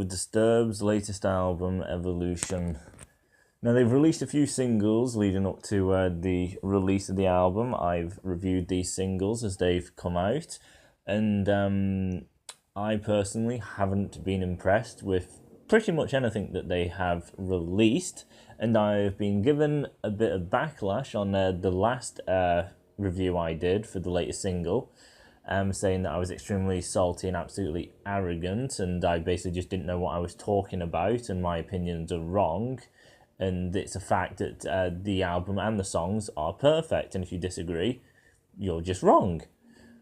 with Disturbed's latest album, Evolution. Now, they've released a few singles leading up to the release of the album. I've reviewed these singles as they've come out, and I personally haven't been impressed with pretty much anything that they have released, and I've been given a bit of backlash on the last review I did for the latest single, saying that I was extremely salty and absolutely arrogant, and I basically just didn't know what I was talking about, and my opinions are wrong. And it's a fact that the album and the songs are perfect, and if you disagree, you're just wrong.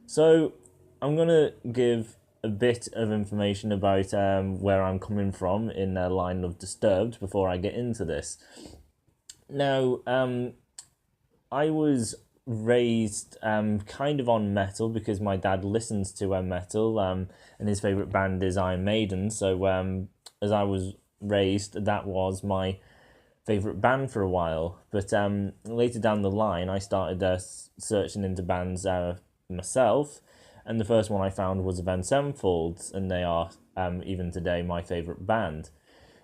So I'm going to give a bit of information about where I'm coming from in the line of Disturbed before I get into this. Now, I was raised kind of on metal because my dad listens to metal, and his favourite band is Iron Maiden. So as I was raised, that was my favourite band for a while, but later down the line I started searching into bands myself, and the first one I found was Avenged Sevenfold, and they are even today my favourite band.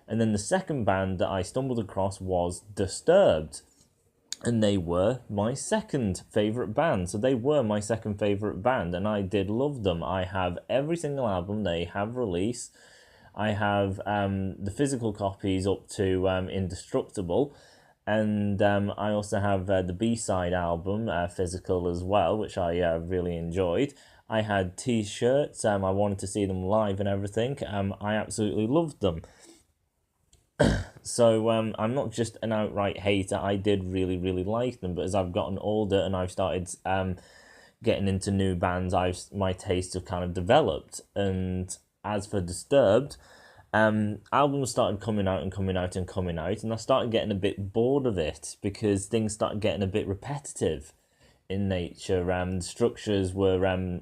And then the second band that I stumbled across was Disturbed, and they were my second favourite band. So they were my second favourite band, and I did love them. I have every single album they have released. I have the physical copies up to Indestructible, and I also have the B-side album, physical as well, which I really enjoyed. I had t-shirts, I wanted to see them live and everything. I absolutely loved them. So I'm not just an outright hater, I did really, really like them, but as I've gotten older and I've started getting into new bands, my tastes have kind of developed. And as for Disturbed, albums started coming out, and I started getting a bit bored of it because things started getting a bit repetitive in nature. The structures were,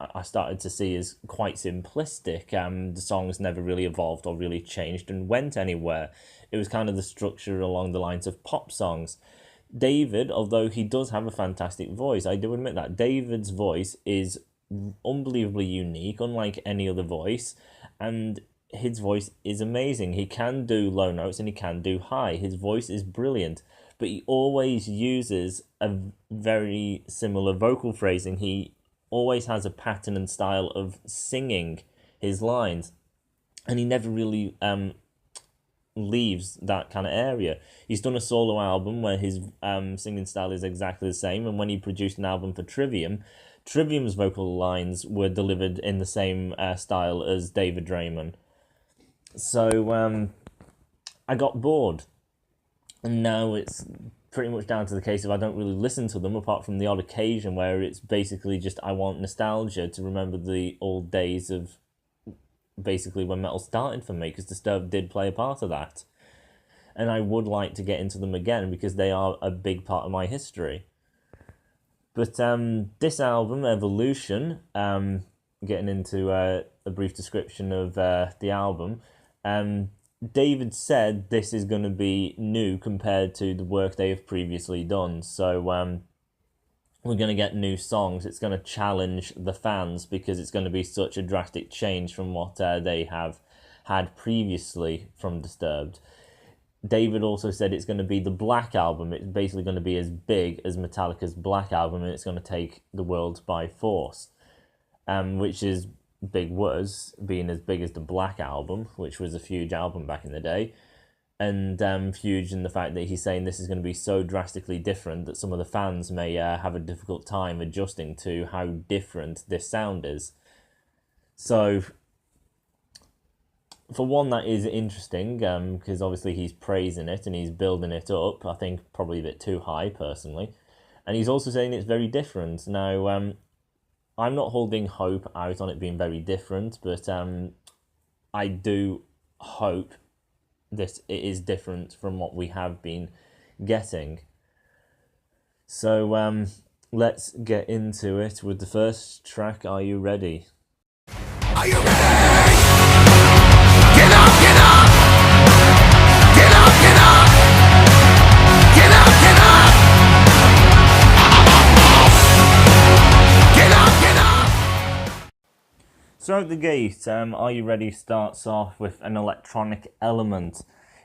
I started to see as quite simplistic. The songs never really evolved or really changed and went anywhere. It was kind of the structure along the lines of pop songs. David, although he does have a fantastic voice, I do admit that David's voice is unbelievably unique, unlike any other voice, and his voice is amazing. He can do low notes and he can do high. His voice is brilliant, but he always uses a very similar vocal phrasing. He always has a pattern and style of singing his lines, and he never really leaves that kind of area. He's done a solo album where his singing style is exactly the same, and when he produced an album for Trivium's vocal lines were delivered in the same style as David Draiman. So I got bored, and now it's pretty much down to the case of I don't really listen to them apart from the odd occasion where it's basically just I want nostalgia to remember the old days of basically when metal started for me, because Disturbed did play a part of that. And I would like to get into them again because they are a big part of my history. But this album, Evolution, getting into a brief description of the album, David said this is going to be new compared to the work they have previously done. So we're going to get new songs. It's going to challenge the fans because it's going to be such a drastic change from what they have had previously from Disturbed. David also said it's going to be the Black Album. It's basically going to be as big as Metallica's Black Album, and it's going to take the world by force, which is big words, being as big as the Black Album, which was a huge album back in the day, and huge in the fact that he's saying this is going to be so drastically different that some of the fans may have a difficult time adjusting to how different this sound is. So for one, that is interesting, because obviously he's praising it and he's building it up, I think probably a bit too high personally, and he's also saying it's very different. Now I'm not holding hope out on it being very different, but I do hope that it is different from what we have been getting. So let's get into it with the first track. Are you ready? Are you ready? Get up, get up! Get up, get up! Get up, get up! Get up, get up! So out the gate, Are You Ready starts off with an electronic element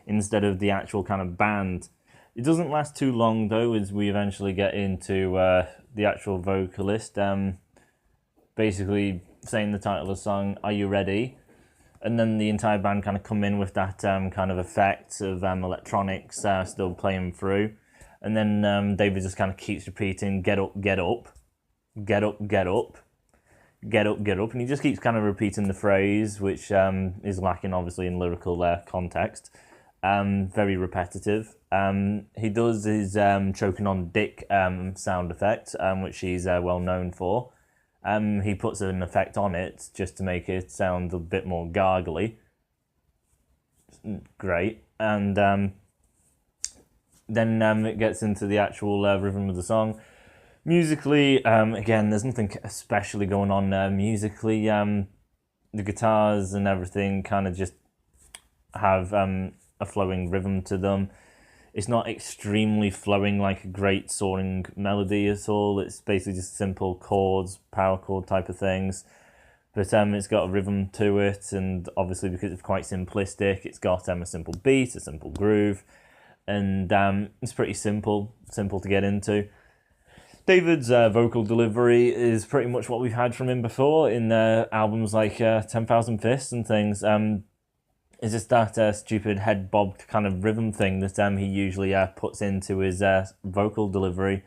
instead of the actual kind of band. It doesn't last too long though, as we eventually get into the actual vocalist basically saying the title of the song, Are You Ready? And then the entire band kind of come in with that kind of effect of electronics still playing through. And then David just kind of keeps repeating, get up, get up, get up, get up, get up, get up. And he just keeps kind of repeating the phrase, which is lacking obviously in lyrical context. Very repetitive. He does his choking on dick sound effect, which he's well known for. He puts an effect on it just to make it sound a bit more gargly. Great. And then it gets into the actual rhythm of the song. Musically, again, there's nothing especially going on musically. The guitars and everything kind of just have a flowing rhythm to them. It's not extremely flowing like a great soaring melody at all. It's basically just simple chords, power chord type of things. But it's got a rhythm to it, and obviously because it's quite simplistic, it's got a simple beat, a simple groove, and it's pretty simple to get into. David's vocal delivery is pretty much what we've had from him before in albums like 10,000 Fists and things. It's just that stupid head bobbed kind of rhythm thing that he usually puts into his vocal delivery.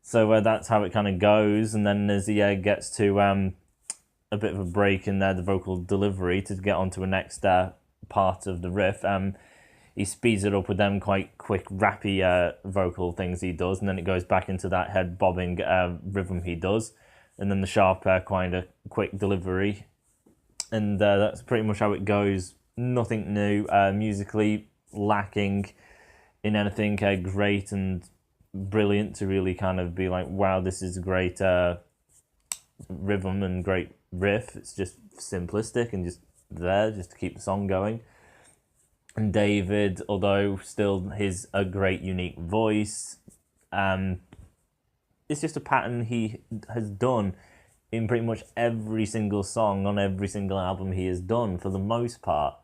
So that's how it kind of goes. And then as he gets to a bit of a break in the vocal delivery to get onto the next part of the riff, he speeds it up with them quite quick, rappy vocal things he does. And then it goes back into that head bobbing rhythm he does. And then the sharp, kind of quick delivery. And that's pretty much how it goes. Nothing new, musically lacking in anything great and brilliant to really kind of be like, wow, this is a great rhythm and great riff. It's just simplistic and just there, just to keep the song going. And David, although still a great unique voice, it's just a pattern he has done in pretty much every single song on every single album he has done for the most part.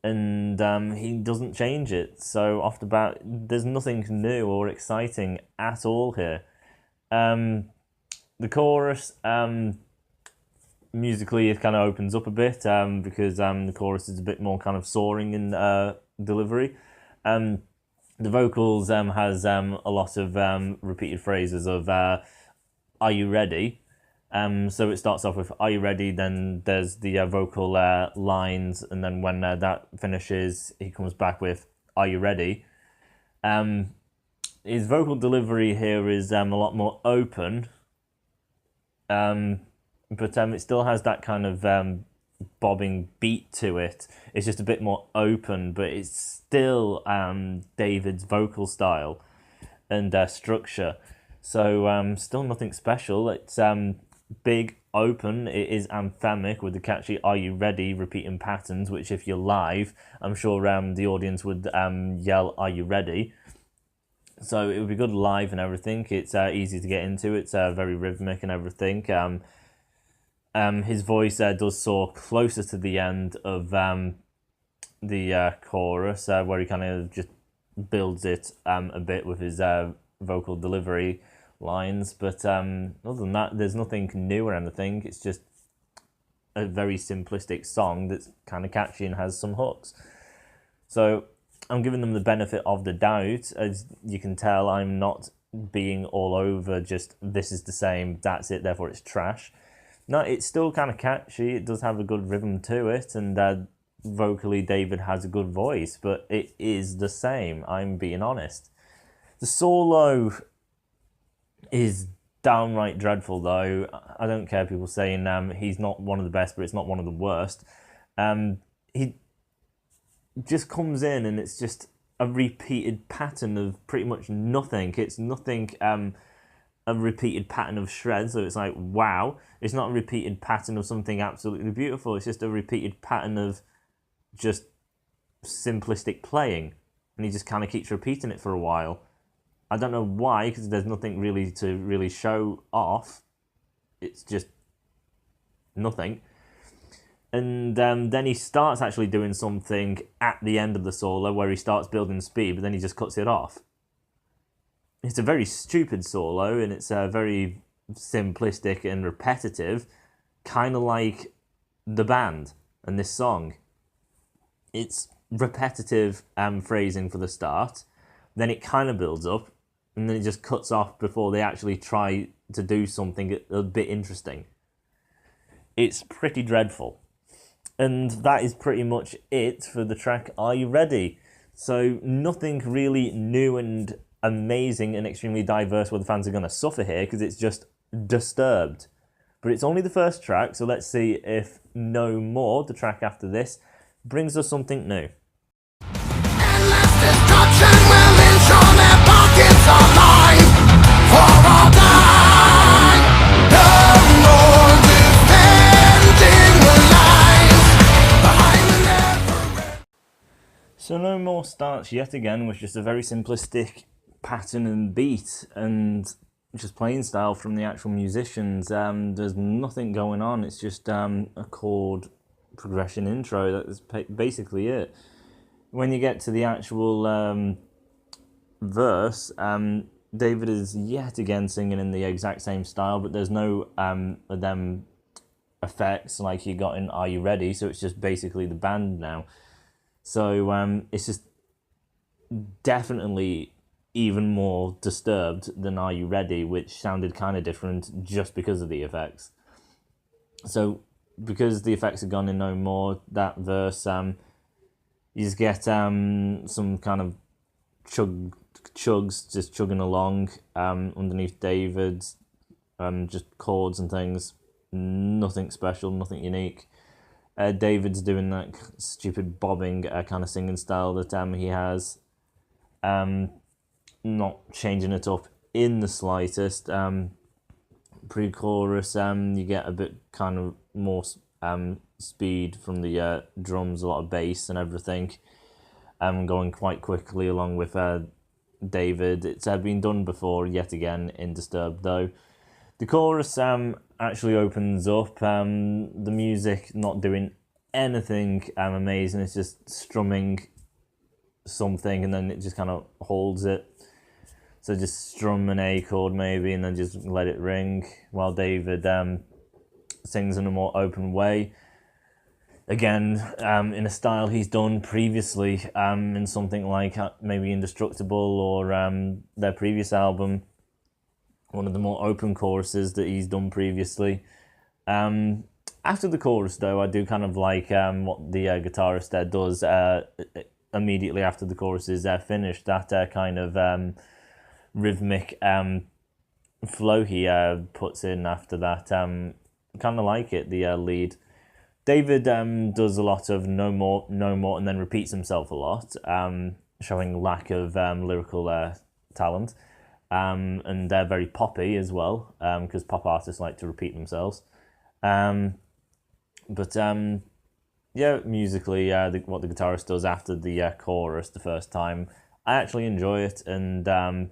And he doesn't change it. So off the bat, there's nothing new or exciting at all here. The chorus, musically, it kind of opens up a bit because the chorus is a bit more kind of soaring in delivery. The vocals has a lot of repeated phrases of "Are you ready?" So it starts off with "Are you ready?" Then there's the vocal lines, and then when that finishes, he comes back with "Are you ready?" His vocal delivery here is a lot more open, but it still has that kind of bobbing beat to it. It's just a bit more open, but it's still David's vocal style and structure. So still nothing special. It's big, open, it is anthemic with the catchy "Are you ready?" repeating patterns, which if you're live, I'm sure the audience would yell "Are you ready?" So it would be good live and everything. It's easy to get into. It's very rhythmic and everything. His voice does soar closer to the end of the chorus, where he kind of just builds it a bit with his vocal delivery lines, but other than that, there's nothing new or anything. It's just a very simplistic song that's kind of catchy and has some hooks. So I'm giving them the benefit of the doubt. As you can tell, I'm not being all over just this is the same, that's it, therefore it's trash. No, it's still kind of catchy. It does have a good rhythm to it, and vocally David has a good voice, but it is the same. I'm being honest. The solo is downright dreadful, though. I don't care people saying he's not one of the best, but it's not one of the worst. He just comes in and it's just a repeated pattern of pretty much nothing. It's nothing, a repeated pattern of shreds, so it's like, wow. It's not a repeated pattern of something absolutely beautiful. It's just a repeated pattern of just simplistic playing. And he just kind of keeps repeating it for a while. I don't know why, because there's nothing really to really show off. It's just nothing. And then he starts actually doing something at the end of the solo where he starts building speed, but then he just cuts it off. It's a very stupid solo, and it's very simplistic and repetitive, kind of like the band and this song. It's repetitive phrasing for the start, then it kind of builds up, and then it just cuts off before they actually try to do something a bit interesting. It's pretty dreadful. And that is pretty much it for the track Are You Ready? So nothing really new and amazing and extremely diverse where the fans are going to suffer here, because it's just Disturbed. But it's only the first track, so let's see if No More, the track after this, brings us something new. Endless destruction will ensure their pockets are lined for all time. No more defending the lines behind the never. So No More starts yet again with just a very simplistic pattern and beat and just playing style from the actual musicians. There's nothing going on. It's just a chord progression intro. That's basically it. When you get to the actual verse, David is yet again singing in the exact same style, but there's no of them effects like you got in Are You Ready? So it's just basically the band now. So it's just definitely even more disturbed than Are You Ready, which sounded kind of different just because of the effects. So because the effects are gone in No More, that verse, you just get some kind of chugs just chugging along underneath David's, just chords and things. Nothing special, nothing unique. David's doing that stupid bobbing kind of singing style that he has. Not changing it up in the slightest. Pre-chorus, you get a bit kind of more speed from the drums, a lot of bass and everything. Going quite quickly along with David. It's been done before, yet again, in Disturbed though. The chorus actually opens up. The music not doing anything amazing. It's just strumming something and then it just kind of holds it. So just strum an A chord maybe and then just let it ring while David sings in a more open way. Again, in a style he's done previously in something like maybe Indestructible or their previous album. One of the more open choruses that he's done previously. After the chorus though, I do kind of like what the guitarist there does immediately after the chorus is finished. That kind of rhythmic flow he puts in after that. Kind of like it, the lead. David does a lot of no more, and then repeats himself a lot, showing lack of lyrical talent. And they're very poppy as well, because pop artists like to repeat themselves. But yeah, musically, what the guitarist does after the chorus the first time, I actually enjoy it, and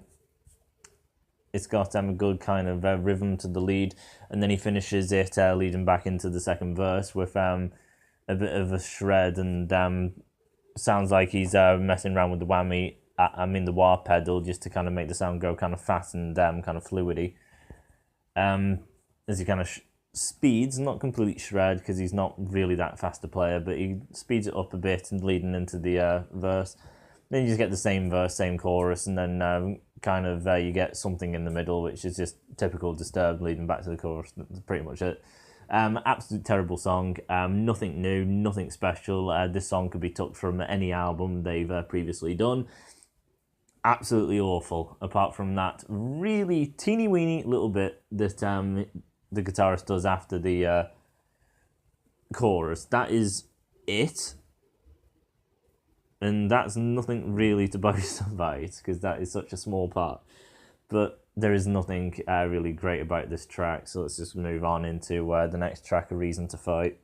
it's got a good kind of rhythm to the lead, and then he finishes it leading back into the second verse with a bit of a shred, and sounds like he's messing around with the whammy, the wah pedal, just to kind of make the sound go kind of fast and kind of fluidy. As he kind of speeds, not complete shred, because he's not really that fast a player, but he speeds it up a bit and leading into the verse. Then you just get the same verse, same chorus, and then kind of you get something in the middle, which is just typical Disturbed leading back to the chorus. That's pretty much it. Absolute terrible song. Nothing new, nothing special. This song could be took from any album they've previously done. Absolutely awful. Apart from that really teeny weeny little bit that the guitarist does after the chorus. That is it. And that's nothing really to boast about, because that is such a small part. But there is nothing really great about this track, so let's just move on into the next track, A Reason to Fight.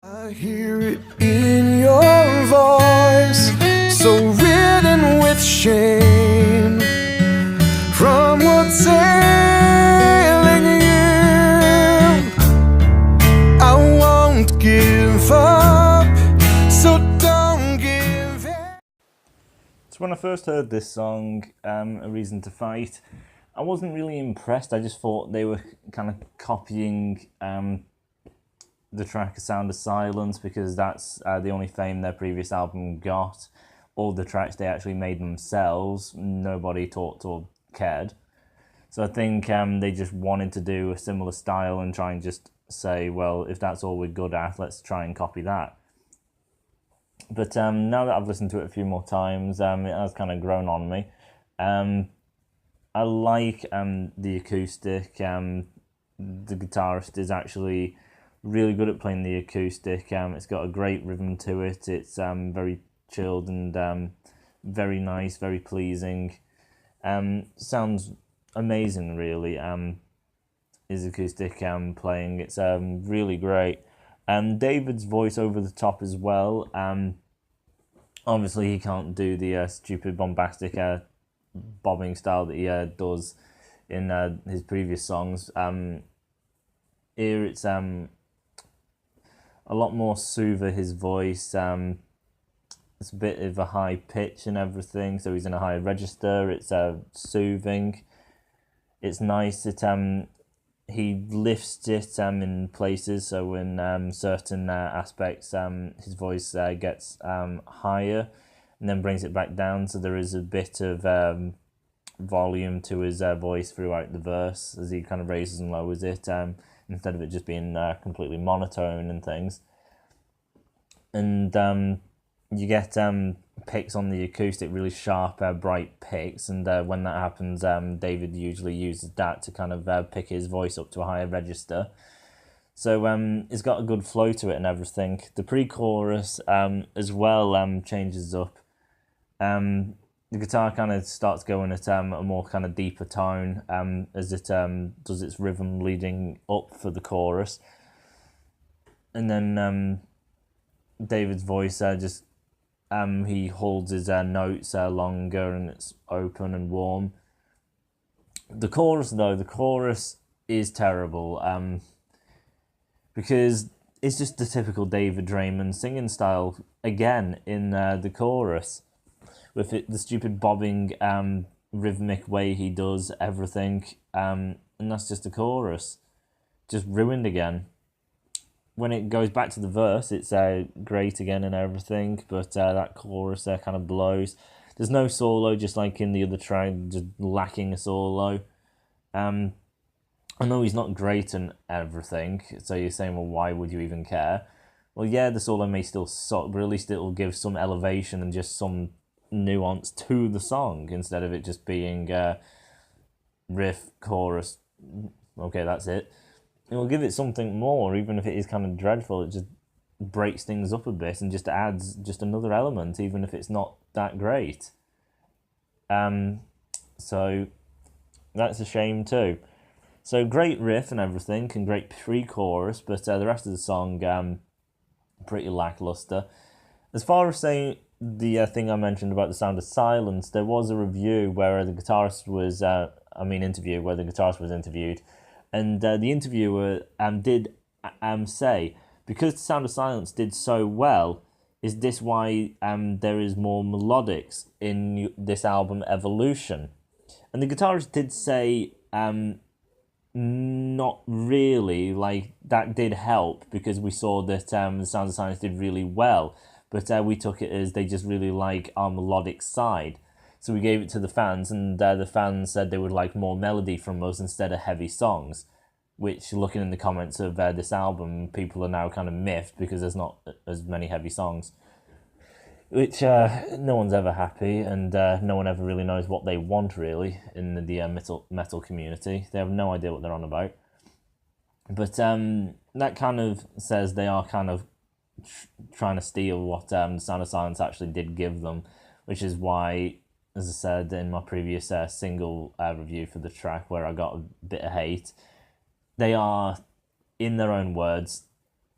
I hear it in your voice, so ridden with shame from what's ailing you. I So when I first heard this song, A Reason to Fight, I wasn't really impressed. I just thought they were kind of copying the track A Sound of Silence, because that's the only fame their previous album got. All the tracks they actually made themselves, nobody talked or cared. So I think they just wanted to do a similar style and try and just say, well, if that's all we're good at, let's try and copy that. But now that I've listened to it a few more times, it has kind of grown on me. I like the acoustic. The guitarist is actually really good at playing the acoustic. It's got a great rhythm to it. It's very chilled and very nice, very pleasing. Sounds amazing, really. His acoustic playing, it's really great. David's voice over the top as well. Obviously, he can't do the stupid bombastic bobbing style that he does in his previous songs. Here it's a lot more soother, his voice. It's a bit of a high pitch and everything, so he's in a high register. It's soothing. It's nice. He lifts it in places, so in certain aspects his voice gets higher and then brings it back down, so there is a bit of volume to his voice throughout the verse as he kind of raises and lowers it, instead of it just being completely monotone and things. And you get picks on the acoustic, really sharp, bright picks, and when that happens, David usually uses that to kind of pick his voice up to a higher register. So it's got a good flow to it and everything. The pre-chorus as well changes up. The guitar kind of starts going at a more kind of deeper tone as it does its rhythm leading up for the chorus. And then David's voice just he holds his notes longer and it's open and warm. The chorus, though, is terrible because it's just the typical David Draymond singing style again in the chorus, with the stupid bobbing rhythmic way he does everything, and that's just the chorus, just ruined again. When it goes back to the verse, it's great again and everything, but that chorus kind of blows. There's no solo, just like in the other track, just lacking a solo. I know he's not great and everything, so you're saying, well, why would you even care? Well, yeah, the solo may still suck, but at least it'll give some elevation and just some nuance to the song, instead of it just being riff, chorus, okay, that's it. It will give it something more, even if it is kind of dreadful. It just breaks things up a bit and just adds just another element, even if it's not that great. So that's a shame too. So great riff and everything, and great pre-chorus, but the rest of the song pretty lackluster. As far as saying the thing I mentioned about The Sound of Silence, there was a review where the guitarist was, interview where the guitarist was interviewed. And the interviewer did say, because The Sound of Silence did so well, is this why there is more melodics in this album, Evolution? And the guitarist did say, not really, like, that did help, because we saw that The Sound of Silence did really well, but we took it as they just really like our melodic side. So we gave it to the fans, and the fans said they would like more melody from us instead of heavy songs, which, looking in the comments of this album, people are now kind of miffed because there's not as many heavy songs, which no one's ever happy, and no one ever really knows what they want, really, in the metal community. They have no idea what they're on about. But that kind of says they are kind of trying to steal what The Sound of Silence actually did give them, which is why, as I said in my previous single review for the track, where I got a bit of hate, they are, in their own words,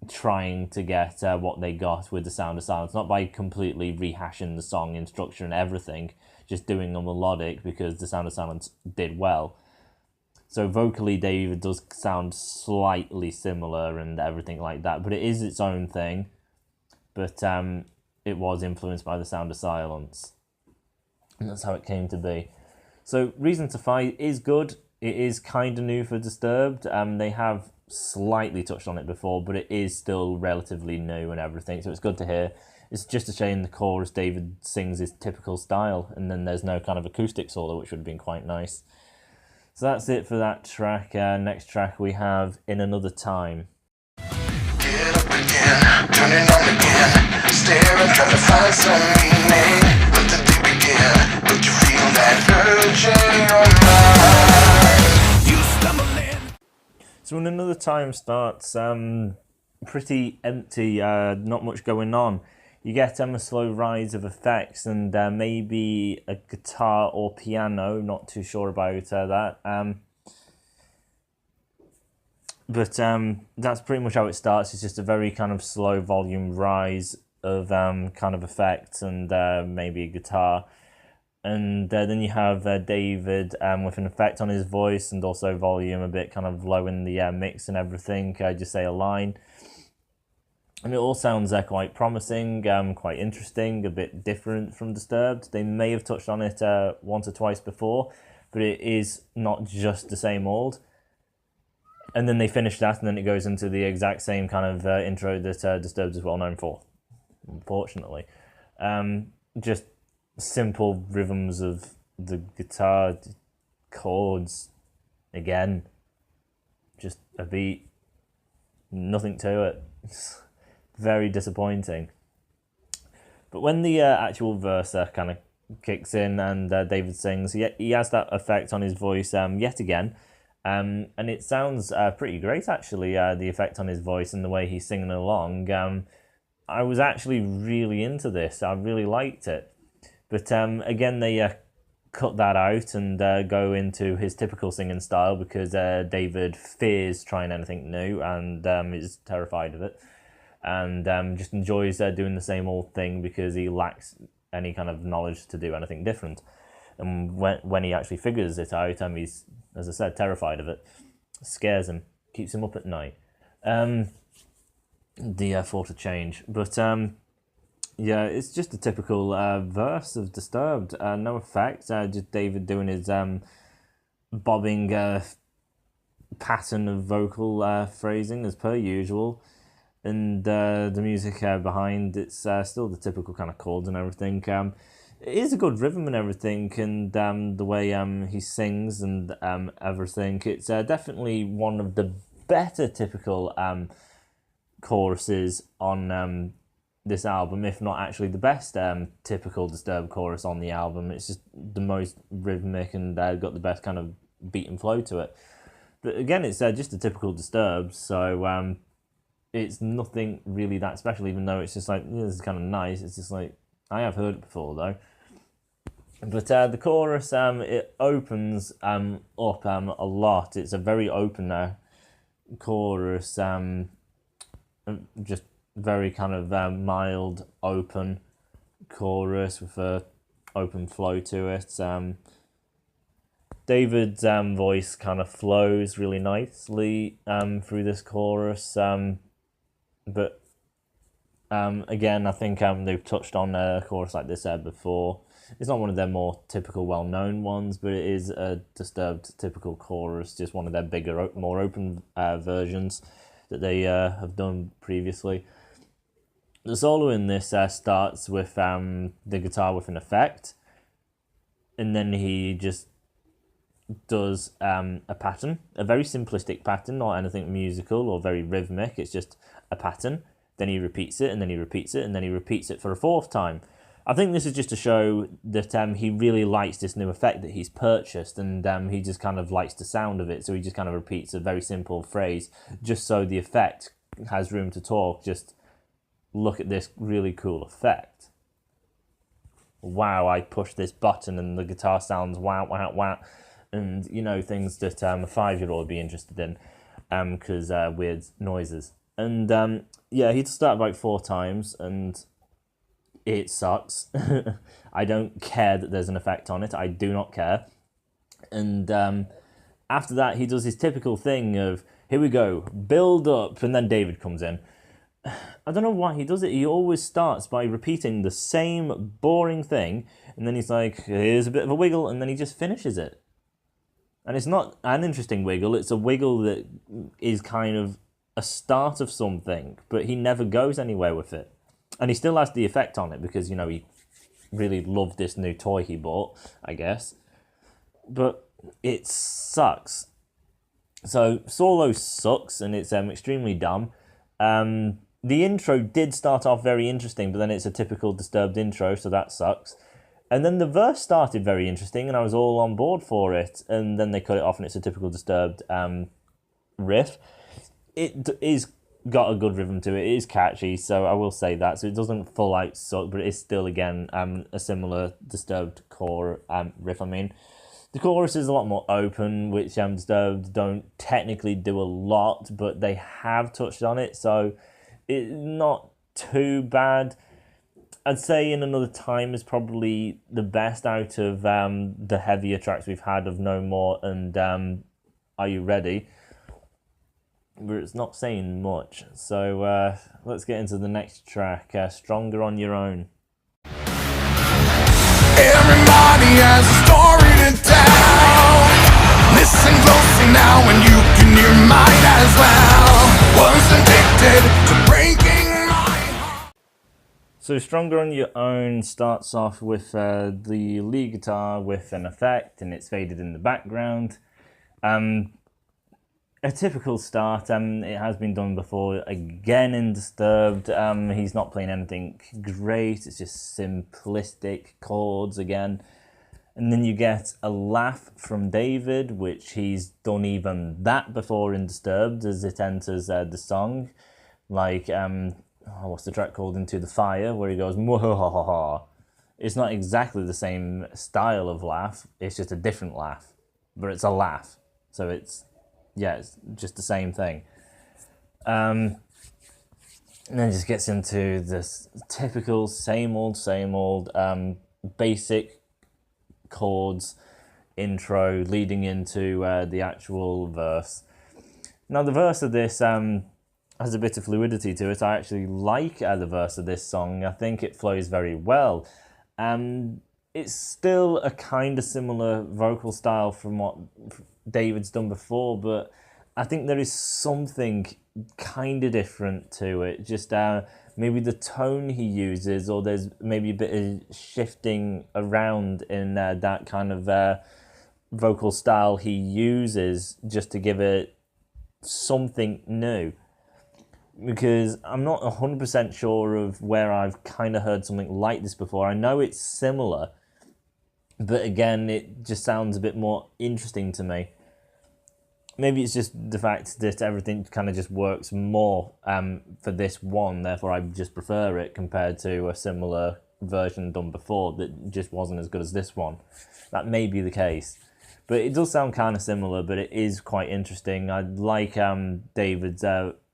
trying to get what they got with The Sound of Silence, not by completely rehashing the song in structure and everything, just doing a melodic because The Sound of Silence did well. So vocally, David does sound slightly similar and everything like that, but it is its own thing. But it was influenced by The Sound of Silence. And that's how it came to be. So Reason to Fight is good. It is kind of new for Disturbed. They have slightly touched on it before, but it is still relatively new and everything, so it's good to hear. It's just a shame the chorus David sings his typical style, and then there's no kind of acoustic solo, which would have been quite nice. So that's it for that track. Next track we have In Another Time. Get up again, turn it on again. Staring, trying to find some meaning. Let the day begin. Don't you feel that urge in your mind? You stumble in. So In Another Time starts pretty empty, not much going on. You get a slow rise of effects and maybe a guitar or piano, not too sure about that. But that's pretty much how it starts. It's just a very kind of slow volume rise of kind of effects and maybe a guitar. And then you have David with an effect on his voice and also volume a bit kind of low in the mix and everything. Just say a line. And it all sounds quite promising, quite interesting, a bit different from Disturbed. They may have touched on it once or twice before, but it is not just the same old. And then they finish that, and then it goes into the exact same kind of intro that Disturbed is well known for, unfortunately. Just simple rhythms of the guitar, chords, again, just a beat, nothing to it. Very disappointing. But when the actual verse kind of kicks in and David sings, he has that effect on his voice yet again. And it sounds pretty great, actually, the effect on his voice and the way he's singing along. I was actually really into this. I really liked it. But again, they cut that out and go into his typical singing style because David fears trying anything new and is terrified of it. And just enjoys doing the same old thing because he lacks any kind of knowledge to do anything different. And when he actually figures it out, he's, as I said, terrified of it. It scares him, keeps him up at night. The thought of change. But yeah, it's just a typical verse of Disturbed. No effect, just David doing his bobbing pattern of vocal phrasing as per usual. And the music behind, it's still the typical kind of chords and everything. It is a good rhythm and everything, and the way he sings and everything. It's definitely one of the better typical choruses on this album, if not actually the best typical Disturbed chorus on the album. It's just the most rhythmic and got the best kind of beat and flow to it. But again, it's just a typical Disturbed, so it's nothing really that special, even though it's just like, this is kind of nice. It's just like, I have heard it before, though. But the chorus, it opens up a lot. It's a very open chorus, just very kind of mild, open chorus with a open flow to it. David's voice kind of flows really nicely through this chorus. But again, I think they've touched on a chorus like this before. It's not one of their more typical, well-known ones, but it is a Disturbed typical chorus, just one of their bigger, more open versions that they have done previously. The solo in this starts with the guitar with an effect, and then he just does a pattern, a very simplistic pattern, not anything musical or very rhythmic. It's just a pattern. Then he repeats it, and then he repeats it, and then he repeats it for a fourth time. I think this is just to show that he really likes this new effect that he's purchased, and he just kind of likes the sound of it, so he just kind of repeats a very simple phrase, just so the effect has room to talk. Just look at this really cool effect. Wow, I push this button and the guitar sounds wow, wow, wow. And, you know, things that a 5-year-old would be interested in, because weird noises. And yeah, he started about 4 times, and it sucks. I don't care that there's an effect on it. I do not care. And after that, he does his typical thing of, here we go, build up, and then David comes in. I don't know why he does it. He always starts by repeating the same boring thing, and then he's like, here's a bit of a wiggle, and then he just finishes it. And it's not an interesting wiggle, it's a wiggle that is kind of a start of something, but he never goes anywhere with it. And he still has the effect on it because, he really loved this new toy he bought, I guess. But it sucks. So Solo sucks, and it's extremely dumb. The intro did start off very interesting, but then it's a typical Disturbed intro, so that sucks. And then the verse started very interesting, and I was all on board for it. And then they cut it off, and it's a typical Disturbed riff. It is got a good rhythm to it. It is catchy, so I will say that. So it doesn't full out suck, but it is still, again, a similar Disturbed core riff. I mean, the chorus is a lot more open, which Disturbed don't technically do a lot, but they have touched on it, so it's not too bad. I'd say In Another Time is probably the best out of the heavier tracks we've had of No More and Are You Ready? But it's not saying much. So let's get into the next track, Stronger on Your Own. Everybody has a story to tell. Listen closely now and you can hear mine as well. Was addicted to breaking my heart. So Stronger on Your Own starts off with the lead guitar with an effect, and it's faded in the background. A typical start. It has been done before, again in Disturbed. He's not playing anything great, it's just simplistic chords again. And then you get a laugh from David, which he's done even that before in Disturbed as it enters the song. Like, what's the track called? Into the Fire, where he goes, "Mwahahaha." It's not exactly the same style of laugh, it's just a different laugh. But it's a laugh, so it's just the same thing. And then it just gets into this typical same old basic chords intro leading into the actual verse. Now the verse of this has a bit of fluidity to it. I actually like the verse of this song. I think it flows very well. It's still a kind of similar vocal style from what David's done before, but I think there is something kind of different to it. Just maybe the tone he uses, or there's maybe a bit of shifting around in that kind of vocal style he uses just to give it something new. Because I'm not 100% sure of where I've kind of heard something like this before. I know it's similar, but again, it just sounds a bit more interesting to me. Maybe it's just the fact that everything kind of just works more for this one, therefore I just prefer it compared to a similar version done before that just wasn't as good as this one. That may be the case. But it does sound kind of similar, but it is quite interesting. I like David's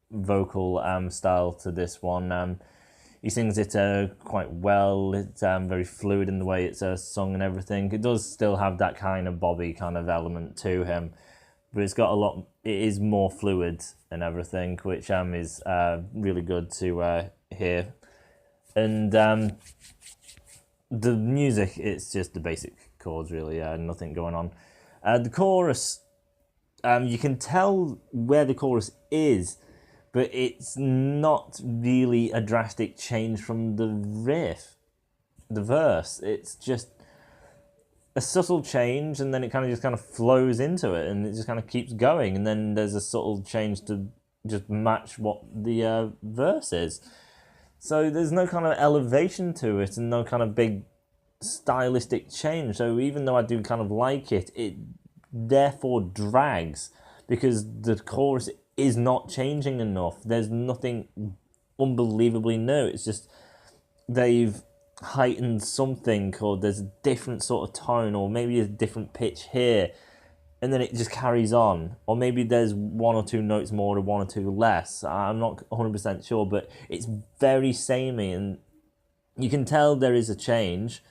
vocal style to this one. He sings it quite well. It's very fluid in the way it's sung and everything. It does still have that kind of Bobby kind of element to him, but it's got a lot. It is more fluid and everything, which is really good to hear. And the music, it's just the basic chords, really. Nothing going on. The chorus, you can tell where the chorus is, but it's not really a drastic change from the riff, the verse. It's just a subtle change, and then it kind of flows into it, and it just kind of keeps going, and then there's a subtle change to just match what the verse is. So there's no kind of elevation to it, and no kind of big stylistic change. So even though I do kind of like it, it therefore drags, because the chorus is not changing enough. There's nothing unbelievably new. It's just they've heightened something, or there's a different sort of tone, or maybe a different pitch here, and then it just carries on. Or maybe there's one or two notes more or one or two less. I'm not 100% sure, but it's very samey, and you can tell there is a change.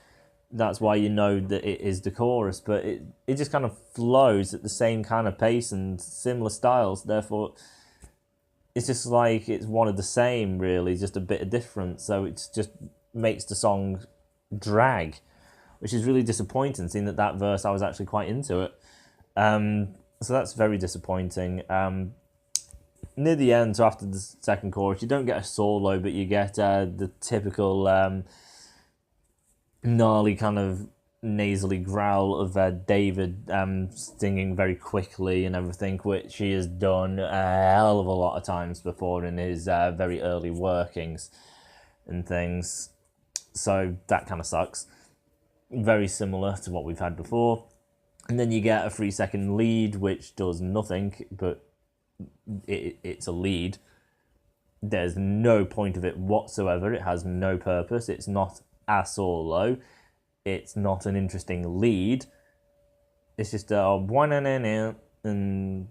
That's why you know that it is the chorus, but it just kind of flows at the same kind of pace and similar styles. Therefore, it's just like it's one of the same, really, just a bit of different. So it just makes the song drag, which is really disappointing, seeing that verse I was actually quite into it. So that's very disappointing. Near the end, so after the second chorus, you don't get a solo, but you get the typical gnarly kind of nasally growl of David singing very quickly and everything, which he has done a hell of a lot of times before in his very early workings and things. So that kind of sucks. Very similar to what we've had before. And then you get a 3-second lead, which does nothing, but it's a lead. There's no point of it whatsoever. It has no purpose. It's not a solo. It's not an interesting lead. It's just a one and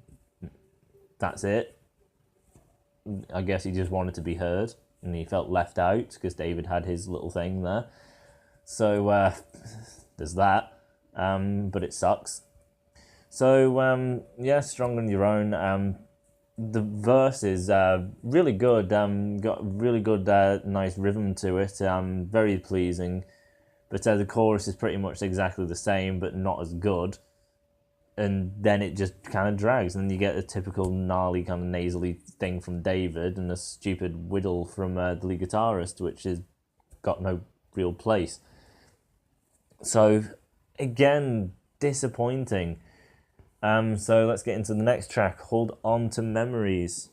that's it. I guess he just wanted to be heard and he felt left out because David had his little thing there. So there's that. But it sucks. So yeah, Strong on Your Own. The verse is really good. Got really good, nice rhythm to it. Very pleasing. But the chorus is pretty much exactly the same, but not as good. And then it just kind of drags. And then you get a typical gnarly kind of nasally thing from David and a stupid whittle from the lead guitarist, which has got no real place. So, again, disappointing. So let's get into the next track, Hold On to Memories.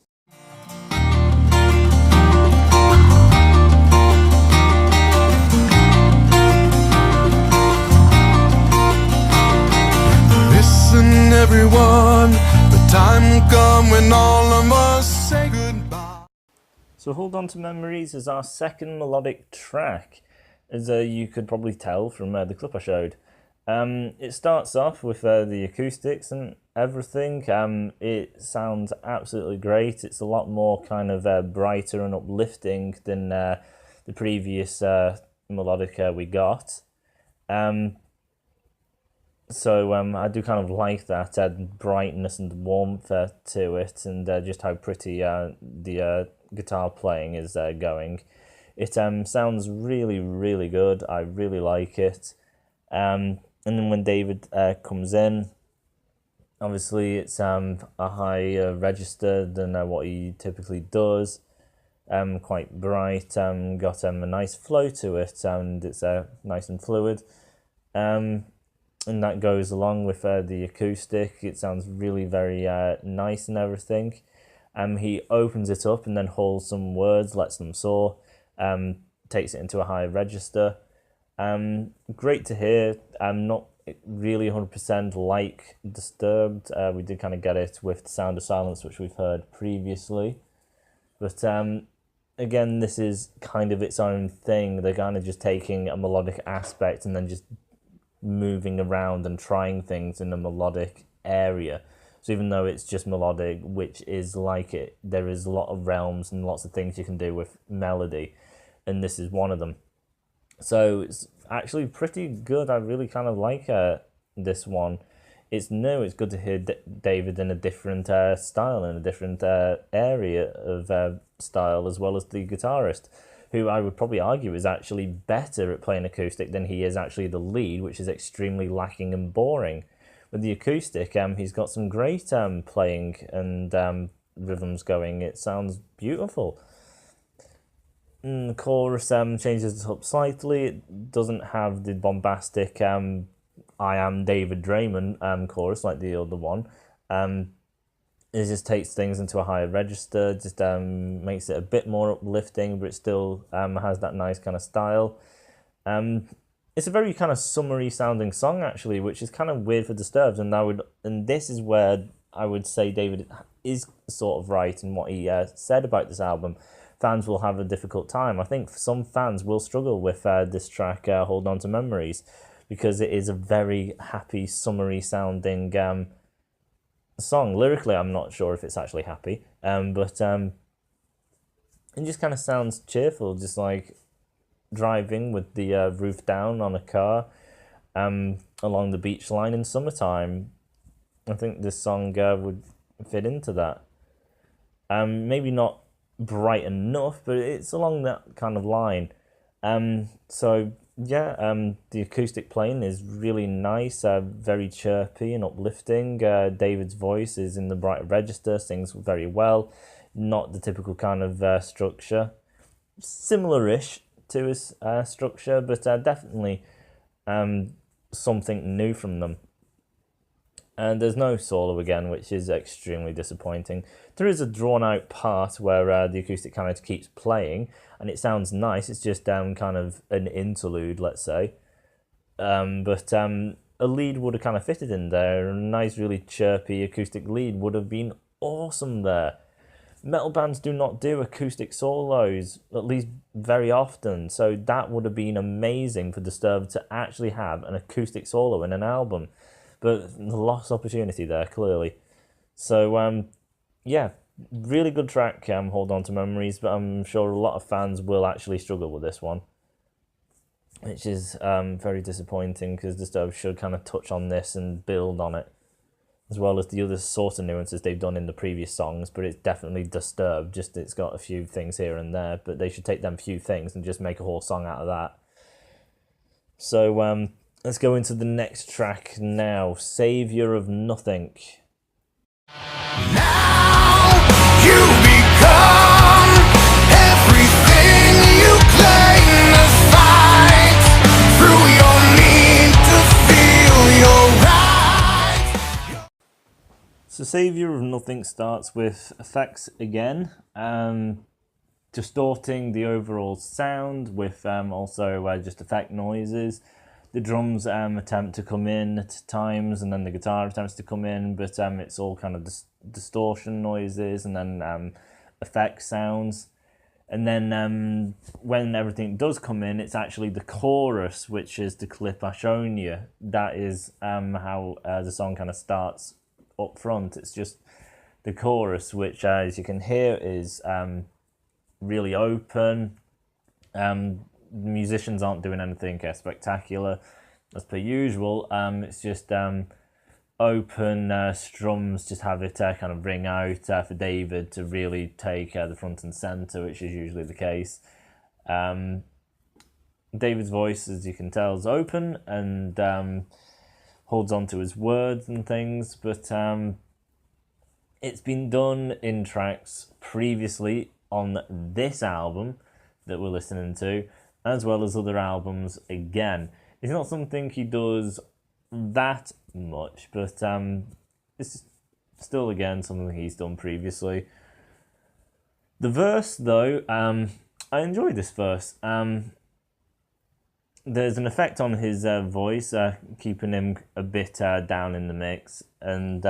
Listen, everyone, the time will come when all of us say goodbye. So Hold On to Memories is our second melodic track, as you could probably tell from the clip I showed. It starts off with the acoustics and everything. It sounds absolutely great. It's a lot more kind of brighter and uplifting than the previous melodic we got. So I do kind of like that brightness and warmth to it, and just how pretty the guitar playing is going. It sounds really, really good. I really like it. And then when David comes in, obviously it's a higher register than what he typically does. Quite bright. Got a nice flow to it, and it's nice and fluid. And that goes along with the acoustic. It sounds really very nice and everything. He opens it up and then holds some words, lets them soar, takes it into a higher register. Great to hear. Not really 100% like Disturbed. We did kind of get it with The Sound of Silence, which we've heard previously. But again, this is kind of its own thing. They're kind of just taking a melodic aspect and then just moving around and trying things in the melodic area. So even though it's just melodic, which is like it, there is a lot of realms and lots of things you can do with melody, and this is one of them. So it's actually pretty good. I really kind of like this one. It's new. It's good to hear David in a different style, in a different area of style, as well as the guitarist, who I would probably argue is actually better at playing acoustic than he is actually the lead, which is extremely lacking and boring. With the acoustic, he's got some great playing and rhythms going. It sounds beautiful. The chorus changes it up slightly. It doesn't have the bombastic I am David Draymond chorus like the other one. It just takes things into a higher register, just makes it a bit more uplifting, but it still has that nice kind of style. It's a very kind of summery sounding song actually, which is kind of weird for Disturbed, and this is where I would say David is sort of right in what he said about this album. Fans will have a difficult time. I think some fans will struggle with this track, Hold On to Memories, because it is a very happy, summery sounding song. Lyrically, I'm not sure if it's actually happy, but it just kind of sounds cheerful, just like driving with the roof down on a car along the beach line in summertime. I think this song would fit into that. Maybe not bright enough, but it's along that kind of line. So yeah, the acoustic playing is really nice, very chirpy and uplifting. David's voice is in the bright register, sings very well. Not the typical kind of structure, similar-ish to his structure, but definitely something new from them. And there's no solo again, which is extremely disappointing. There is a drawn-out part where the acoustic kind of keeps playing, and it sounds nice. It's just kind of an interlude, let's say. But a lead would have kind of fitted in there. A nice, really chirpy acoustic lead would have been awesome there. Metal bands do not do acoustic solos, at least very often, so that would have been amazing for Disturbed to actually have an acoustic solo in an album. But the lost opportunity there, clearly. So, yeah, really good track, Hold On to Memories, but I'm sure a lot of fans will actually struggle with this one, which is very disappointing, because Disturbed should kind of touch on this and build on it, as well as the other sort of nuances they've done in the previous songs, but it's definitely Disturbed, just it's got a few things here and there, but they should take them few things and just make a whole song out of that. So, let's go into the next track now, Saviour of Nothing. Now you become everything you claim to fight through your need to feel you're right. So Saviour of Nothing starts with effects again, distorting the overall sound with also just effect noises. The drums attempt to come in at times, and then the guitar attempts to come in, but it's all kind of distortion noises and then effect sounds. And then when everything does come in, it's actually the chorus, which is the clip I shown you. That is how the song kind of starts up front. It's just the chorus, which as you can hear is really open. The musicians aren't doing anything spectacular as per usual. It's just open strums, just have it kind of ring out for David to really take the front and centre, which is usually the case. David's voice, as you can tell, is open and holds on to his words and things, but it's been done in tracks previously on this album that we're listening to, as well as other albums again. It's not something he does that much, but it's still, again, something he's done previously. The verse, though, I enjoy this verse. There's an effect on his voice, keeping him a bit down in the mix, and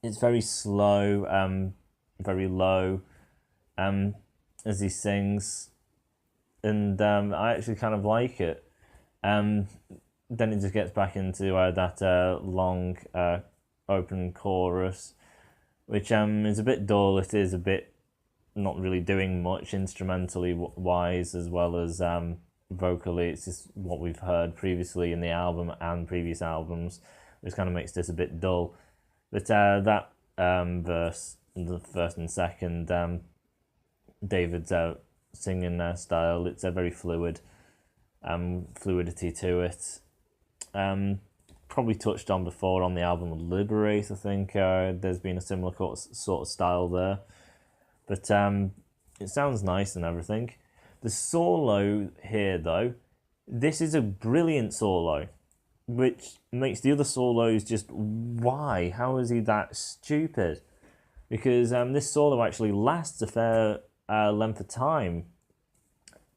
it's very slow, very low, as he sings. And I actually kind of like it. Then it just gets back into that long open chorus, which is a bit dull. It is a bit not really doing much instrumentally wise, as well as vocally. It's just what we've heard previously in the album and previous albums, which kind of makes this a bit dull. But that verse, the first and second, David's singing style, it's a very fluid fluidity to it. Probably touched on before on the album Liberate, I think there's been a similar sort of style there, but it sounds nice and everything. The solo here, though, this is a brilliant solo, which makes the other solos just, why? How is he that stupid? Because this solo actually lasts a fair length of time,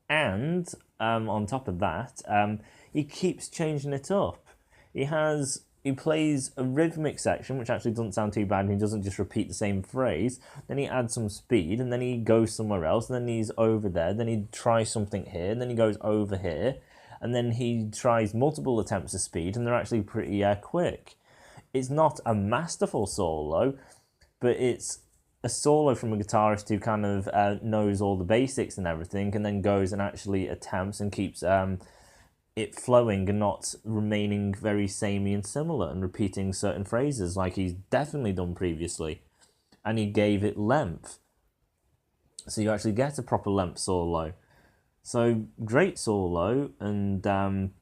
and on top of that, he keeps changing it up. He plays a rhythmic section, which actually doesn't sound too bad, and he doesn't just repeat the same phrase. Then he adds some speed, and then he goes somewhere else, and then he's over there, then he tries something here, and then he goes over here, and then he tries multiple attempts of speed, and they're actually pretty quick. It's not a masterful solo, but it's a solo from a guitarist who kind of knows all the basics and everything, and then goes and actually attempts and keeps it flowing and not remaining very samey and similar and repeating certain phrases like he's definitely done previously. and he gave it length. So you actually get a proper length solo. So great solo, and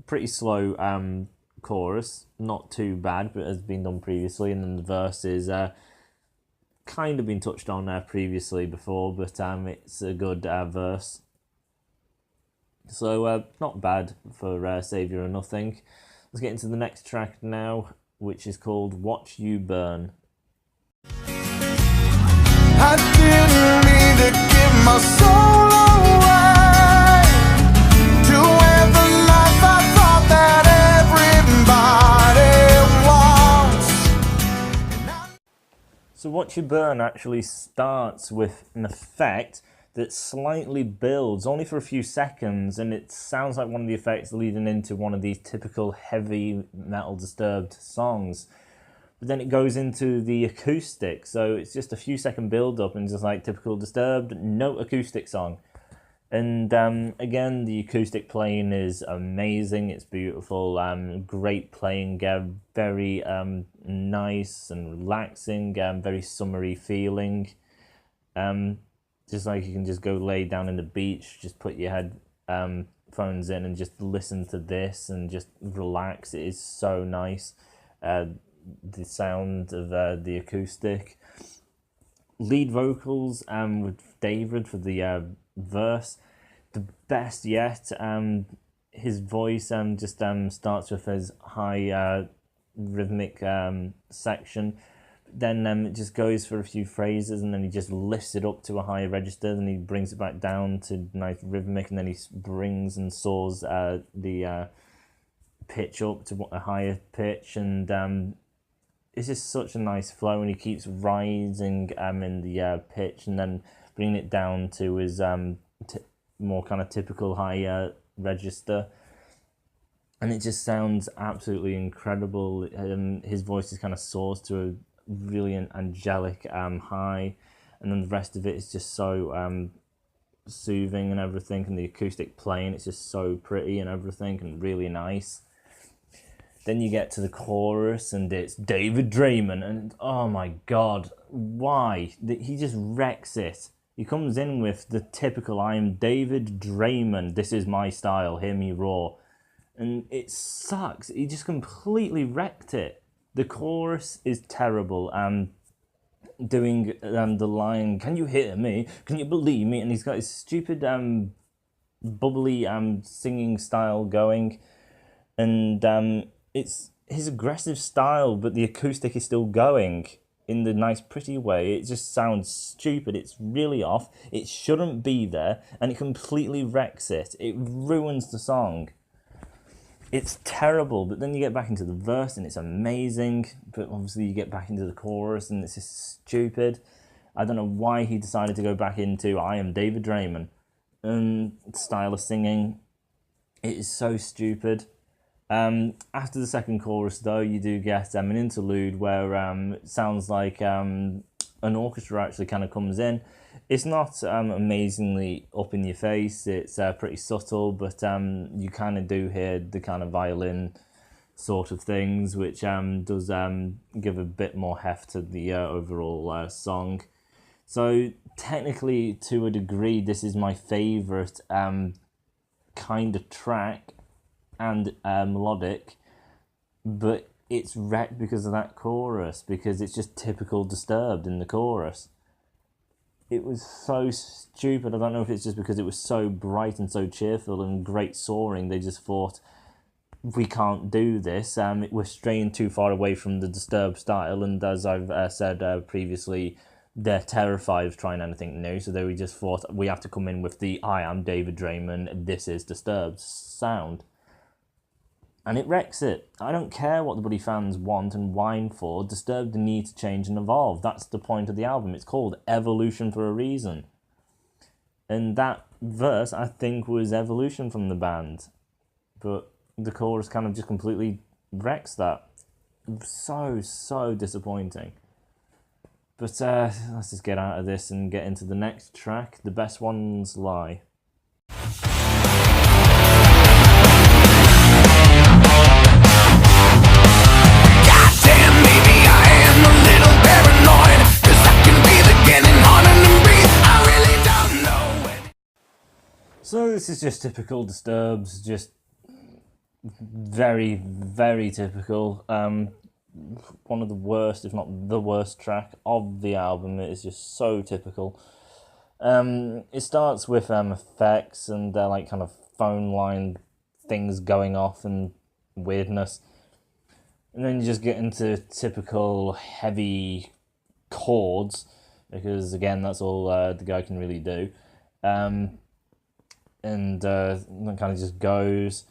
pretty slow chorus, not too bad, but has been done previously. And then the verse is kind of been touched on previously before, but it's a good verse. So not bad for Saviour of Nothing. Let's get into the next track now, which is called Watch You Burn. I didn't mean to give my soul away to live the life I thought that everybody wants. So Watch You Burn actually starts with an effect that slightly builds, only for a few seconds, and it sounds like one of the effects leading into one of these typical heavy metal Disturbed songs. But then it goes into the acoustic, so it's just a few second build up and just like typical Disturbed, no acoustic song. And again, the acoustic playing is amazing, it's beautiful, great playing, very nice and relaxing, very summery feeling. Just like you can just go lay down in the beach, just put your headphones in and just listen to this and just relax. It is so nice. The sound of the acoustic. Lead vocals with David for the verse. The best yet. His voice just starts with his high rhythmic section. Then it just goes for a few phrases, and then he just lifts it up to a higher register, then he brings it back down to nice rhythmic, and then he brings and soars the pitch up to a higher pitch, and it's just such a nice flow, and he keeps rising in the pitch, and then bringing it down to his more kind of typical high register. And it just sounds absolutely incredible. His voice just kind of soars to a really angelic high, and then the rest of it is just so soothing and everything, and the acoustic playing, it's just so pretty and everything, and really nice. Then you get to the chorus, and it's David Draiman, and oh my god, why? He just wrecks it. He comes in with the typical, I am David Draiman, this is my style, hear me roar. And it sucks, he just completely wrecked it. The chorus is terrible, doing the line, can you hear me, can you believe me, and he's got his stupid bubbly singing style going, and it's his aggressive style, but the acoustic is still going in the nice pretty way. It just sounds stupid, it's really off, it shouldn't be there, and it completely wrecks it. It ruins the song. It's terrible, but then you get back into the verse and it's amazing, but obviously you get back into the chorus and it's just stupid. I don't know why he decided to go back into I am David Draiman style of singing. It is so stupid. After the second chorus, though, you do get an interlude where it sounds like an orchestra actually kind of comes in. It's not amazingly up in your face, it's pretty subtle, but you kind of do hear the kind of violin sort of things, which does give a bit more heft to the overall song. So technically, to a degree, this is my favourite kind of track and melodic, but it's wrecked because of that chorus, because it's just typical Disturbed in the chorus. It was so stupid. I don't know if it's just because it was so bright and so cheerful and great soaring, they just thought, we can't do this. We're straying too far away from the Disturbed style, and as I've said previously, they're terrified of trying anything new, so they just thought, we have to come in with the I am David Draiman, this is Disturbed sound. And it wrecks it. I don't care what the bloody fans want and whine for. Disturbed need to change and evolve. That's the point of the album. It's called Evolution for a reason. And that verse, I think, was evolution from the band. But the chorus kind of just completely wrecks that. So disappointing. But let's just get out of this and get into the next track. The Best Ones Lie. Goddamn, maybe I am a little paranoid. is just typical Disturbed, just very, very typical. One of the worst, if not the worst track of the album. It is just so typical. It starts with effects and like kind of phone line things going off and weirdness. And then you just get into typical heavy chords, because again, that's all the guy can really do. And that kind of just goes.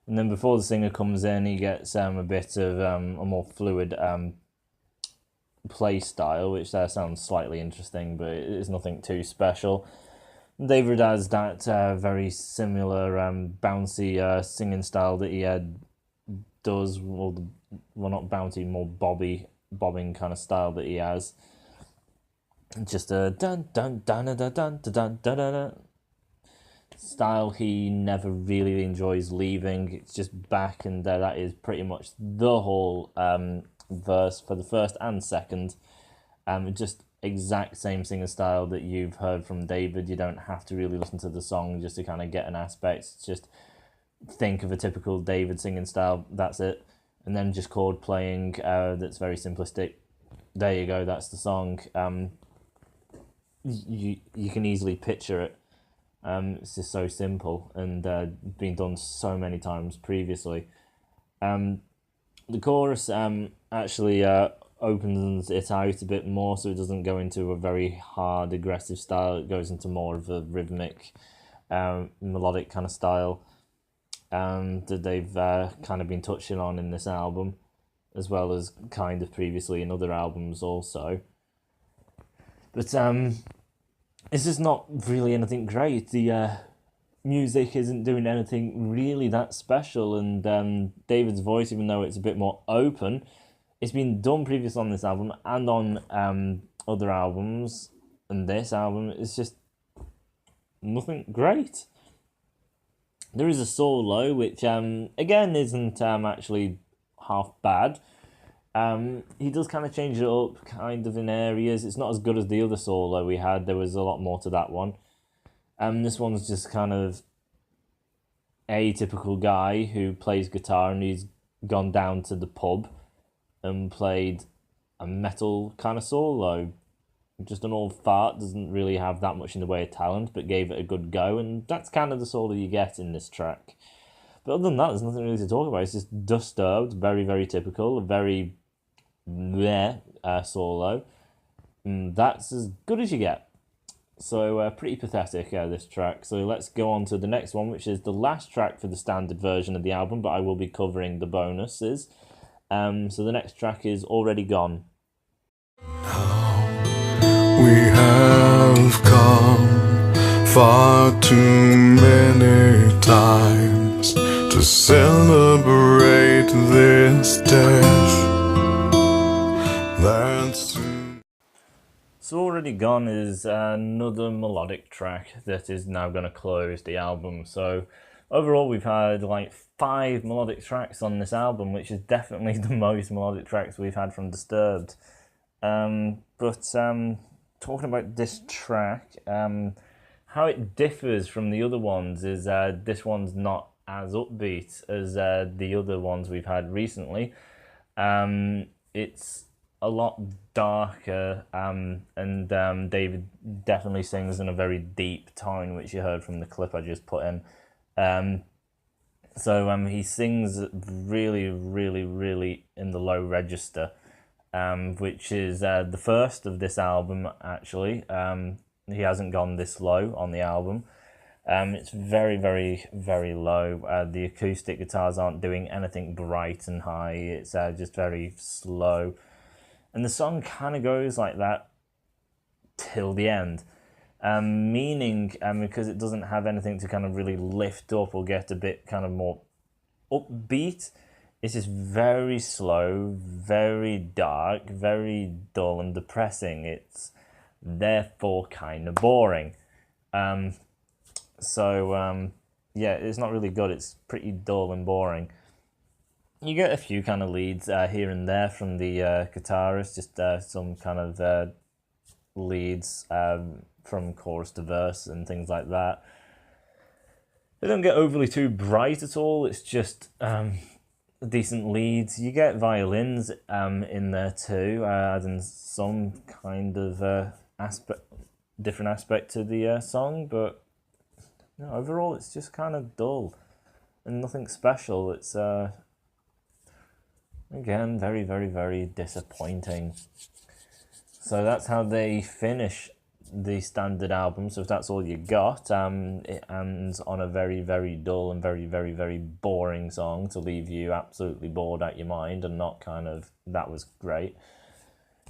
And then before the singer comes in, he gets a bit of a more fluid play style, which sounds slightly interesting, but it is nothing too special. David has that very similar bouncy singing style that he does, well, not bouncy, more bobbing kind of style that he has. Just a dun dun dun dun dun dun dun dun dun style he never really enjoys leaving. It's just back, and that is pretty much the whole verse for the first and second. Just exact same singer style that you've heard from David. You don't have to really listen to the song just to kind of get an aspect. Just think of a typical David singing style, that's it. And then just chord playing that's very simplistic. There you go, that's the song. You can easily picture it. It's just so simple and been done so many times previously. The chorus actually opens it out a bit more, so it doesn't go into a very hard, aggressive style. It goes into more of a rhythmic, melodic kind of style that they've kind of been touching on in this album, as well as kind of previously in other albums also. But it's just not really anything great. The music isn't doing anything really that special, and David's voice, even though it's a bit more open, it's been done previously on this album and on other albums, and this album is just nothing great. There is a solo, which again isn't actually half bad. He does kind of change it up kind of in areas. It's not as good as the other solo we had. There was a lot more to that one. This one's just kind of a typical guy who plays guitar, and he's gone down to the pub and played a metal kind of solo. Just an old fart, doesn't really have that much in the way of talent, but gave it a good go, and that's kind of the solo you get in this track. But other than that, there's nothing really to talk about. It's just Disturbed, very, very typical, a very bleh solo. And that's as good as you get. So pretty pathetic, this track. So let's go on to the next one, which is the last track for the standard version of the album, but I will be covering the bonuses. So the next track is Already Gone. We have come far too many times to celebrate this death. So Already Gone is another melodic track that is now going to close the album. So overall we've had like 5 melodic tracks on this album, which is definitely the most melodic tracks we've had from Disturbed. Talking about this track, how it differs from the other ones is this one's not as upbeat as the other ones we've had recently. It's a lot darker, and David definitely sings in a very deep tone, which you heard from the clip I just put in. So he sings really, really, really in the low register, which is the first of this album, actually. He hasn't gone this low on the album. It's very, very, very low. The acoustic guitars aren't doing anything bright and high. It's just very slow. And the song kind of goes like that till the end. Meaning, because it doesn't have anything to kind of really lift up or get a bit kind of more upbeat, it's just very slow, very dark, very dull and depressing. It's therefore kind of boring. Yeah, it's not really good. It's pretty dull and boring. You get a few kind of leads here and there from the guitarist, just some kind of leads from chorus to verse and things like that. They don't get overly too bright at all. It's just decent leads. You get violins in there too, adding some kind of different aspect to the song. But overall, it's just kind of dull and nothing special. It's again very, very, very disappointing. So that's how they finish the standard album. So if that's all you got, it ends on a very, very dull and very, very, very boring song to leave you absolutely bored out your mind and not kind of, that was great.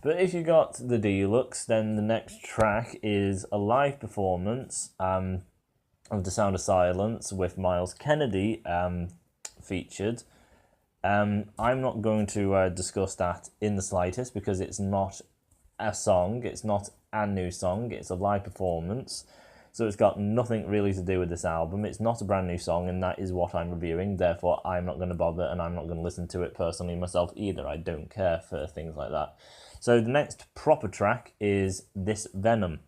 But if you got the deluxe, then the next track is a live performance of The Sound of Silence with Miles Kennedy featured. I'm not going to discuss that in the slightest because it's not a song, it's not a new song, it's a live performance, so it's got nothing really to do with this album. It's not a brand new song, and that is what I'm reviewing, therefore I'm not going to bother, and I'm not going to listen to it personally myself either. I don't care for things like that. So the next proper track is This Venom.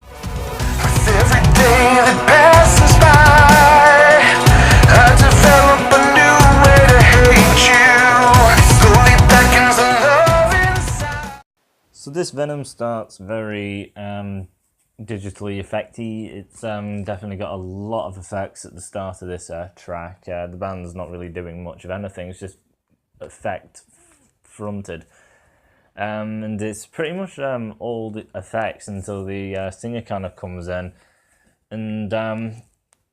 With every day that passes by, I develop a new way to hate you. Slowly beckons the love inside. So this Venom starts very digitally effecty. It's definitely got a lot of effects at the start of this track. The band's not really doing much of anything, it's just effect fronted. And it's pretty much all the effects until the singer kind of comes in. And the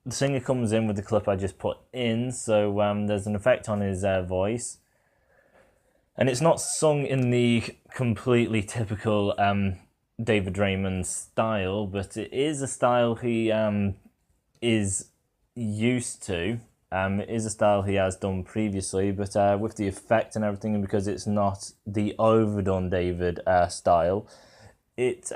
singer comes in with the clip I just put in, so there's an effect on his voice. And it's not sung in the completely typical David Draiman style, but it is a style he is used to. It is a style he has done previously, but with the effect and everything, and because it's not the overdone David style, it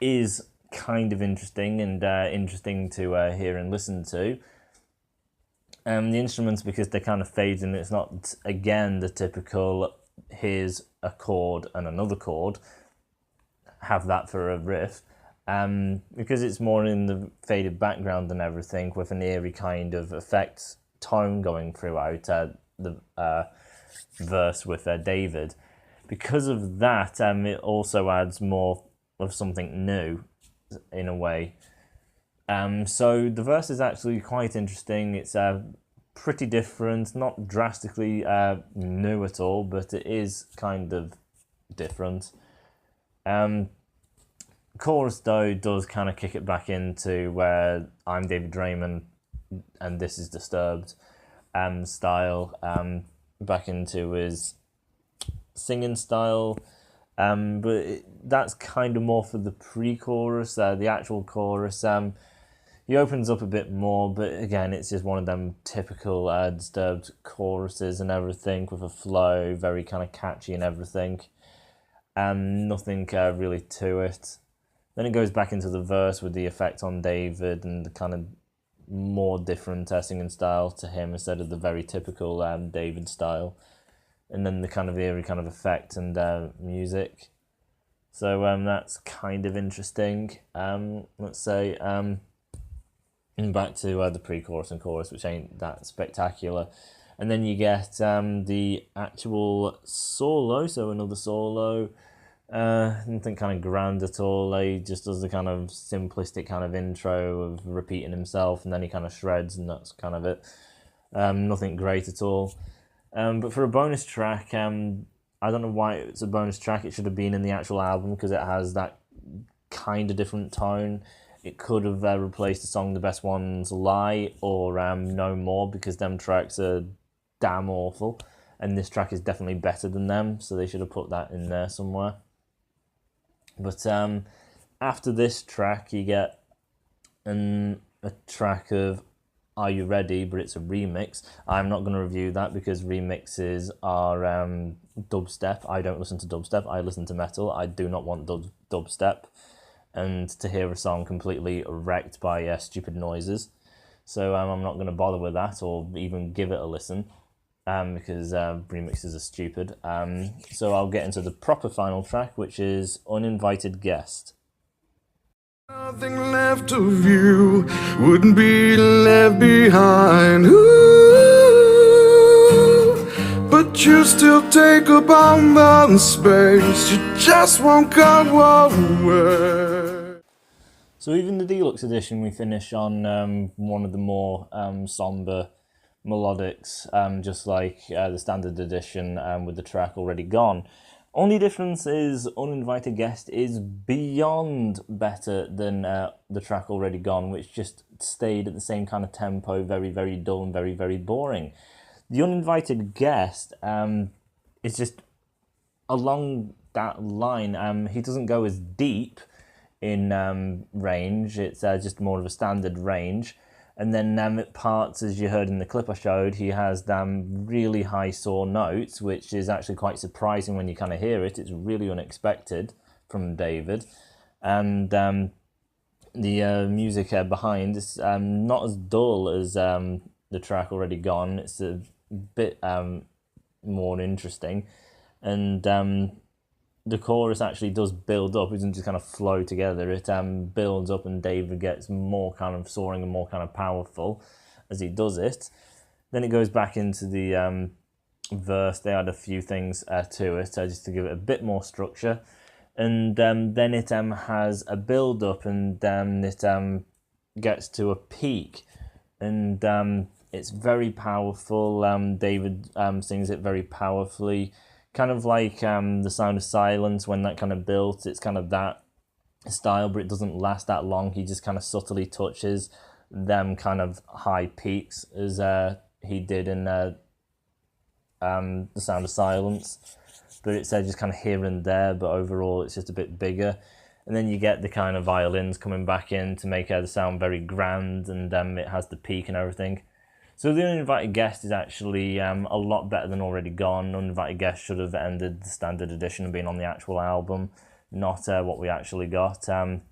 is kind of interesting and interesting to hear and listen to. The instruments, because they kind of fade in, it's not, again, the typical here's a chord and another chord, have that for a riff, because it's more in the faded background and everything, with an eerie kind of effect tone going throughout the verse with David. Because of that, it also adds more of something new, in a way. So the verse is actually quite interesting. It's pretty different, not drastically new at all, but it is kind of different. Chorus, though, does kind of kick it back into where I'm David Draiman and this is Disturbed style, back into his singing style. But that's kind of more for the pre-chorus. The actual chorus, he opens up a bit more, but again, it's just one of them typical Disturbed choruses and everything, with a flow, very kind of catchy and everything. Nothing really to it. Then it goes back into the verse with the effect on David and the kind of more different singing style to him instead of the very typical David style. And then the kind of eerie kind of effect and music. So that's kind of interesting. Let's say, and back to the pre-chorus and chorus, which ain't that spectacular. And then you get the actual solo, so another solo. Nothing kind of grand at all. He just does the kind of simplistic kind of intro of repeating himself, and then he kind of shreds, and that's kind of it. Nothing great at all. But for a bonus track, I don't know why it's a bonus track. It should have been in the actual album because it has that kind of different tone. It could have replaced the song The Best Ones Lie or No More, because them tracks are damn awful. And this track is definitely better than them, so they should have put that in there somewhere. But after this track, you get a track of Are You Ready? But it's a remix. I'm not going to review that because remixes are dubstep. I don't listen to dubstep. I listen to metal. I do not want dubstep. And to hear a song completely wrecked by stupid noises. So I'm not going to bother with that or even give it a listen. Because remixes are stupid. So I'll get into the proper final track, which is Uninvited Guest. Nothing left of you wouldn't be left behind. Ooh, but you still take up all the space. You just won't go away. So even the deluxe edition, we finish on one of the more somber melodics, just like the standard edition with the track Already Gone. Only difference is Uninvited Guest is beyond better than the track Already Gone, which just stayed at the same kind of tempo, very, very dull and very, very boring. The Uninvited Guest is just along that line. He doesn't go as deep in range, it's just more of a standard range. And then at parts, as you heard in the clip I showed, he has really high saw notes, which is actually quite surprising when you kind of hear it. It's really unexpected from David. And the music behind is not as dull as the track Already Gone. It's a bit more interesting. And the chorus actually does build up. It doesn't just kind of flow together. It builds up, and David gets more kind of soaring and more kind of powerful as he does it. Then it goes back into the verse. They add a few things to it just to give it a bit more structure. And then it has a build up, and it gets to a peak. And it's very powerful. David sings it very powerfully. Kind of like The Sound of Silence, when that kind of built, it's kind of that style, but it doesn't last that long. He just kind of subtly touches them kind of high peaks as he did in The Sound of Silence. But it's just kind of here and there, but overall it's just a bit bigger. And then you get the kind of violins coming back in to make the sound very grand, and it has the peak and everything. So the Uninvited Guest is actually a lot better than Already Gone. Uninvited Guest should have ended the standard edition and been on the actual album, not what we actually got. So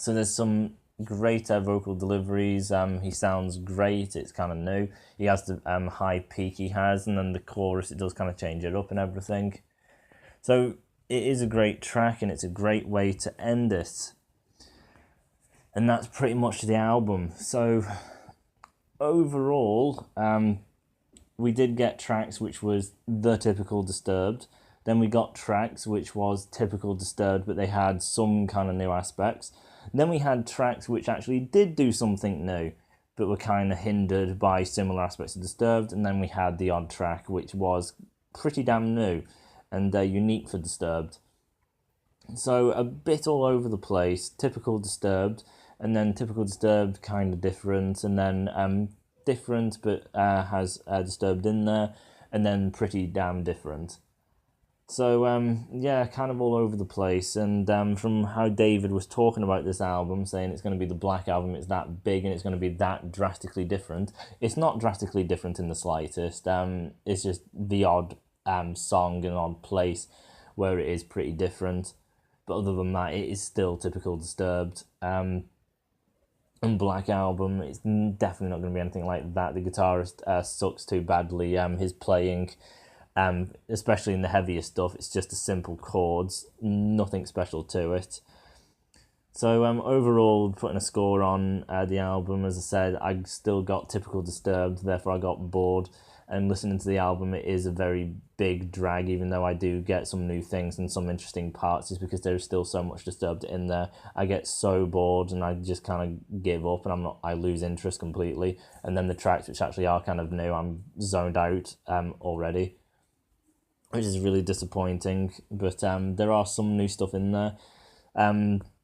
there's some great vocal deliveries. He sounds great. It's kind of new. He has the high peak he has, and then the chorus, it does kind of change it up and everything. So it is a great track, and it's a great way to end it. And that's pretty much the album. So overall, we did get tracks which was the typical Disturbed. Then we got tracks which was typical Disturbed, but they had some kind of new aspects. Then we had tracks which actually did do something new, but were kind of hindered by similar aspects of Disturbed. And then we had the odd track which was pretty damn new and unique for Disturbed. So a bit all over the place, typical Disturbed, and then typical Disturbed, kind of different, and then different but has Disturbed in there, and then pretty damn different. So yeah, kind of all over the place. And from how David was talking about this album, saying it's going to be the Black Album, it's that big and it's going to be that drastically different. It's not drastically different in the slightest. It's just the odd song and odd place where it is pretty different. But other than that, it is still typical Disturbed. And Black Album, it's definitely not going to be anything like that. The guitarist sucks too badly. His playing, especially in the heavier stuff, it's just a simple chords, nothing special to it. So overall, putting a score on the album, as I said, I still got typical Disturbed, therefore I got bored. And listening to the album, it is a very big drag, even though I do get some new things and some interesting parts, just because there's still so much Disturbed in there. I get so bored and I just kind of give up, and I lose interest completely. And then the tracks which actually are kind of new, I'm zoned out already, which is really disappointing. But there are some new stuff in there.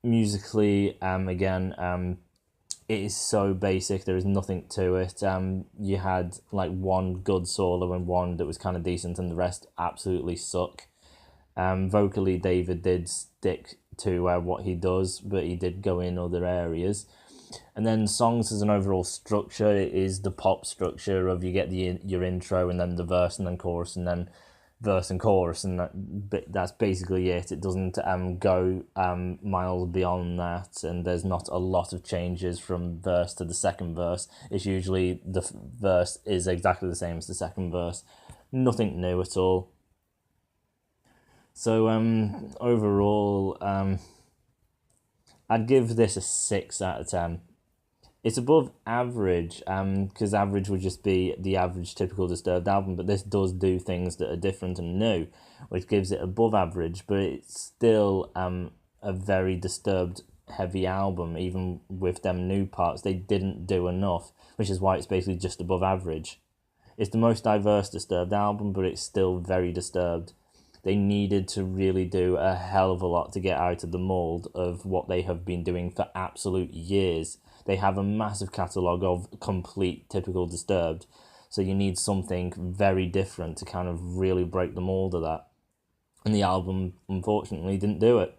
Musically, again, it is so basic. There is nothing to it. You had like one good solo and one that was kind of decent, and the rest absolutely suck. Vocally, David did stick to what he does, but he did go in other areas. And then songs as an overall structure, it is the pop structure of you get your intro and then the verse and then chorus and then verse and chorus, and that's basically it. It doesn't go miles beyond that, and there's not a lot of changes from verse to the second verse. It's usually the verse is exactly the same as the second verse. Nothing new at all. So overall, I'd give this a 6 out of 10. It's above average, because average would just be the average typical Disturbed album, but this does do things that are different and new, which gives it above average, but it's still a very Disturbed heavy album. Even with them new parts, they didn't do enough, which is why it's basically just above average. It's the most diverse Disturbed album, but it's still very Disturbed. They needed to really do a hell of a lot to get out of the mould of what they have been doing for absolute years. They have a massive catalogue of complete typical Disturbed, so you need something very different to kind of really break the mould of that. And the album, unfortunately, didn't do it.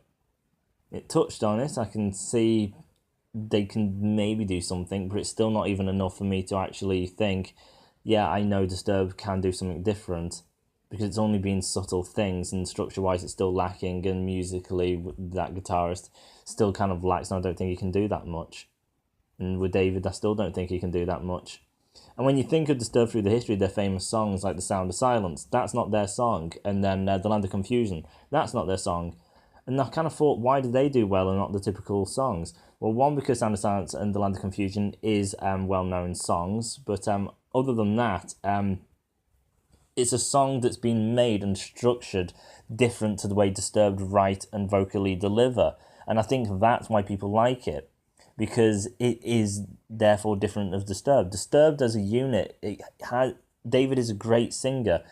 It touched on it. I can see they can maybe do something, but it's still not even enough for me to actually think, yeah, I know Disturbed can do something different, because it's only been subtle things, and structure-wise it's still lacking, and musically that guitarist still kind of lacks, and I don't think he can do that much. And with David, I still don't think he can do that much. And when you think of Disturbed through the history, their famous songs like The Sound of Silence, that's not their song. And then The Land of Confusion, that's not their song. And I kind of thought, why do they do well and not the typical songs? Well, one, because Sound of Silence and The Land of Confusion is well-known songs, but other than that, it's a song that's been made and structured different to the way Disturbed write and vocally deliver. And I think that's why people like it, because it is therefore different of Disturbed. Disturbed as a unit, David is a great singer,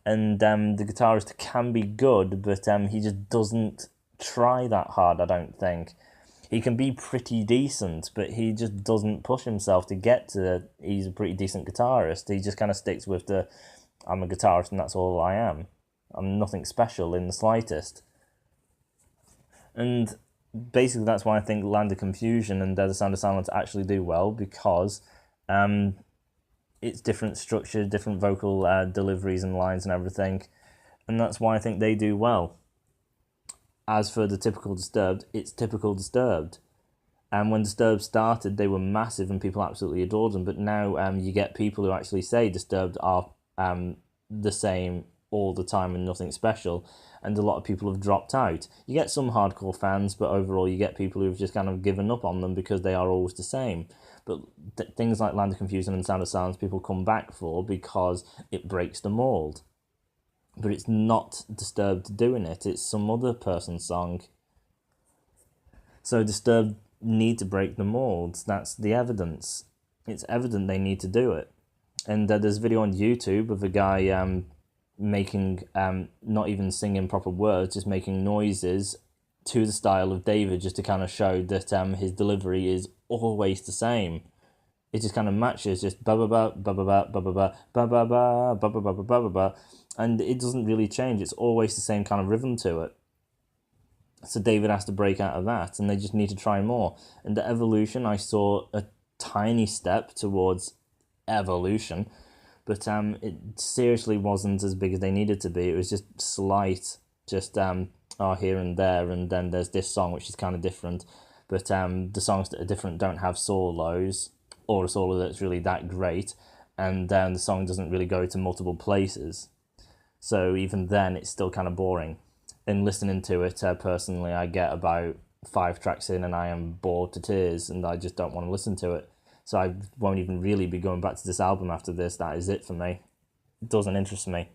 and the guitarist can be good, but he just doesn't try that hard, I don't think. He can be pretty decent, but he just doesn't push himself to get to he's a pretty decent guitarist. He just kind of sticks with I'm a guitarist and that's all I am. I'm nothing special in the slightest. And basically that's why I think Land of Confusion and The Sound of Silence actually do well, because it's different structure, different vocal deliveries and lines and everything, and that's why I think they do well. As for the typical Disturbed, it's typical Disturbed. And when Disturbed started, they were massive and people absolutely adored them, but now you get people who actually say Disturbed are the same all the time and nothing special, and a lot of people have dropped out. You get some hardcore fans, but overall you get people who've just kind of given up on them because they are always the same. But things like Land of Confusion and Sound of Silence people come back for because it breaks the mould. But it's not Disturbed doing it, it's some other person's song. So Disturbed need to break the mould. That's the evidence. It's evident they need to do it. And there's a video on YouTube of a guy making, not even singing proper words, just making noises to the style of David, just to kind of show that his delivery is always the same. It just kind of matches, just ba ba ba ba ba ba ba ba ba ba ba ba ba ba ba ba ba ba, and it doesn't really change. It's always the same kind of rhythm to it. So David has to break out of that, and they just need to try more. And the Evolution, I saw a tiny step towards evolution, but it seriously wasn't as big as they needed to be. It was just slight, just here and there, and then there's this song which is kind of different, but the songs that are different don't have solos, or a solo that's really that great, and the song doesn't really go to multiple places, so even then it's still kind of boring. And listening to it, personally, I get about 5 tracks in and I am bored to tears, and I just don't want to listen to it. So I won't even really be going back to this album after this. That is it for me. It doesn't interest me.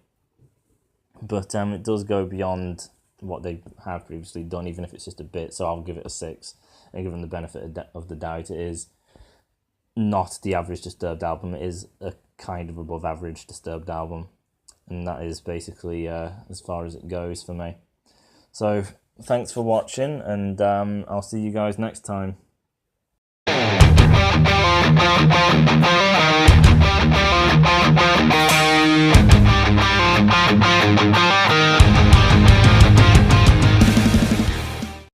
But it does go beyond what they have previously done, even if it's just a bit. So I'll give it a 6. And given the benefit of the doubt, it is not the average Disturbed album. It is a kind of above average Disturbed album. And that is basically as far as it goes for me. So thanks for watching, and I'll see you guys next time.